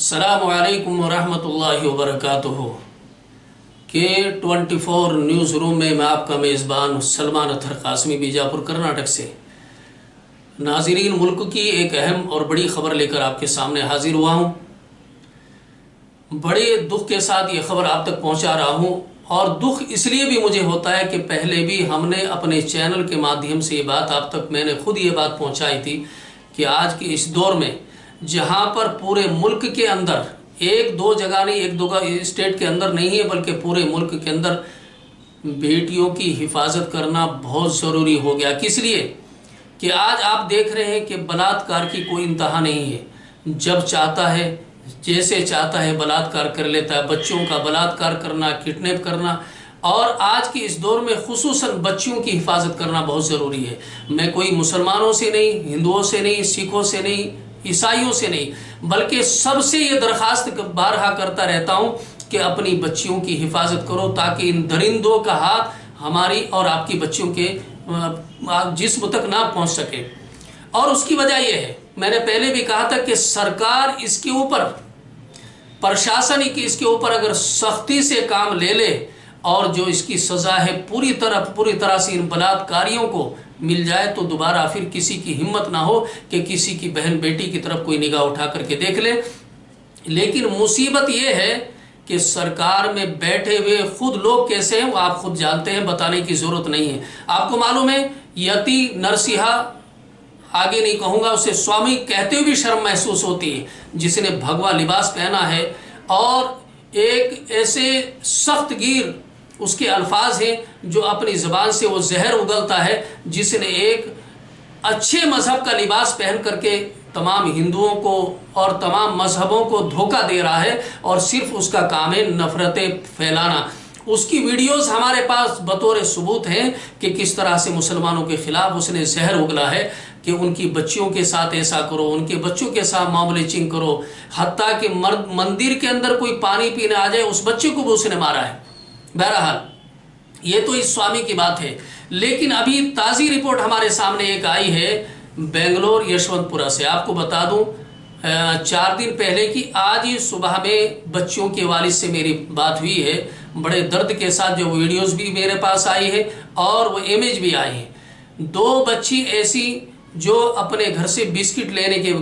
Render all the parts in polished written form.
अस्सलामु अलैकुम वरहमतुल्लाहि वबरकातुहू के 24 न्यूज़ रूम में मैं आपका मेज़बान सलमान अत्तर कासमी बीजापुर कर्नाटक से। नाज़रीन, मुल्क की एक अहम और बड़ी ख़बर लेकर आपके सामने हाजिर हुआ हूँ। बड़े दुख के साथ ये ख़बर आप तक पहुँचा रहा हूँ और दुख इसलिए भी मुझे होता है कि पहले भी हमने अपने चैनल के माध्यम से ये बात आप तक मैंने खुद ये बात पहुँचाई थी कि आज के इस दौर में जहाँ पर पूरे मुल्क के अंदर एक दो जगह नहीं, एक दो स्टेट के अंदर नहीं है बल्कि पूरे मुल्क के अंदर बेटियों की हिफाजत करना बहुत ज़रूरी हो गया। किस लिए कि आज आप देख रहे हैं कि बलात्कार की कोई इंतहा नहीं है। जब चाहता है जैसे चाहता है बलात्कार कर लेता है। बच्चों का बलात्कार करना, किडनैप करना, और आज के इस दौर में खुसूसन बच्चियों की हिफाजत करना बहुत ज़रूरी है। मैं कोई मुसलमानों से नहीं, हिंदुओं से नहीं, सिखों से नहीं, ईसाइयों से नहीं, बल्कि सबसे ये दरख्वास्त बारहा करता रहता हूँ कि अपनी बच्चियों की हिफाजत करो ताकि इन दरिंदों का हाथ हमारी और आपकी बच्चियों के जिस्म तक ना पहुँच सके। और उसकी वजह यह है, मैंने पहले भी कहा था कि सरकार इसके ऊपर, प्रशासन की इसके ऊपर अगर सख्ती से काम ले ले और जो इसकी सज़ा है पूरी तरह से इन बलात्कारियों को मिल जाए तो दोबारा फिर किसी की हिम्मत ना हो कि किसी की बहन बेटी की तरफ कोई निगाह उठा करके देख ले। लेकिन मुसीबत ये है कि सरकार में बैठे हुए खुद लोग कैसे हैं वो आप खुद जानते हैं, बताने की ज़रूरत नहीं है। आपको मालूम है, यति नरसिंहा, आगे नहीं कहूँगा, उसे स्वामी कहते हुए भी शर्म महसूस होती है, जिसने भगवा लिबास पहना है और एक ऐसे सख्त गिर उसके अल्फाज हैं जो अपनी ज़बान से वो जहर उगलता है, जिसने एक अच्छे मज़हब का लिबास पहन करके तमाम हिंदुओं को और तमाम मज़हबों को धोखा दे रहा है और सिर्फ उसका काम है नफ़रतें फैलाना। उसकी वीडियोस हमारे पास बतौर सबूत हैं कि किस तरह से मुसलमानों के ख़िलाफ़ उसने जहर उगला है कि उनकी बच्चियों के साथ ऐसा करो, उनके बच्चों के साथ मामलेचिंग करो, हत्ता कि मंदिर के अंदर कोई पानी पीने आ जाए उस बच्चे को भी उसने मारा है। बहरहाल ये तो इस स्वामी की बात है। लेकिन अभी ताज़ी रिपोर्ट हमारे सामने एक आई है बेंगलोर यशवंतपुरा से। आपको बता दूं 4 दिन पहले की आज ही सुबह में बच्चियों के वालिद से मेरी बात हुई है। बड़े दर्द के साथ जो वीडियोस भी मेरे पास आई है और वो इमेज भी आई है। 2 बच्ची ऐसी जो अपने घर से बिस्किट लेने के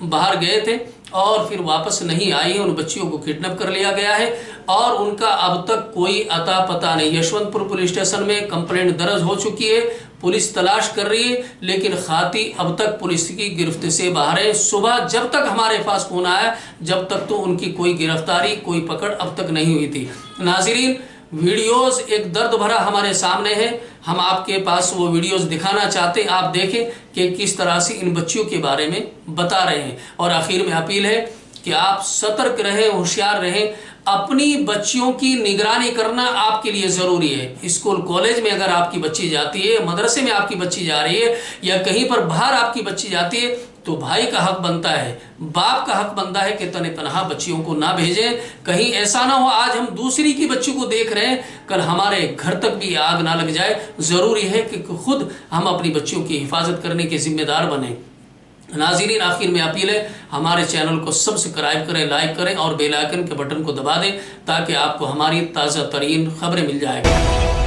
बाहर गए थे और फिर वापस नहीं आई है। उन बच्चियों को किडनैप कर लिया गया है और उनका अब तक कोई अता पता नहीं। यशवंतपुर पुलिस स्टेशन में कंप्लेंट दर्ज हो चुकी है, पुलिस तलाश कर रही है, लेकिन खाती अब तक पुलिस की गिरफ्त से बाहर है। सुबह जब तक हमारे पास फोन आया जब तक तो उनकी कोई गिरफ्तारी, कोई पकड़ अब तक नहीं हुई थी। नाज़रीन, वीडियोस एक दर्द भरा हमारे सामने है। हम आपके पास वो वीडियोस दिखाना चाहते हैं, आप देखें कि किस तरह से इन बच्चियों के बारे में बता रहे हैं। और आखिर में अपील है कि आप सतर्क रहें, होशियार रहें। अपनी बच्चियों की निगरानी करना आपके लिए ज़रूरी है। स्कूल कॉलेज में अगर आपकी बच्ची जाती है, मदरसे में आपकी बच्ची जा रही है या कहीं पर बाहर आपकी बच्ची जाती है तो भाई का हक बनता है, बाप का हक बनता है कि तने तनहा बच्चियों को ना भेजें। कहीं ऐसा ना हो आज हम दूसरी की बच्ची को देख रहे हैं, कल हमारे घर तक भी आग ना लग जाए। ज़रूरी है कि खुद हम अपनी बच्चियों की हिफाजत करने के जिम्मेदार बने। नाज़रीन, आखिर में अपील है हमारे चैनल को सब्सक्राइब करें, लाइक करें और बेल आइकन के बटन को दबा दें ताकि आपको हमारी ताज़ा तरीन खबरें मिल जाएगी।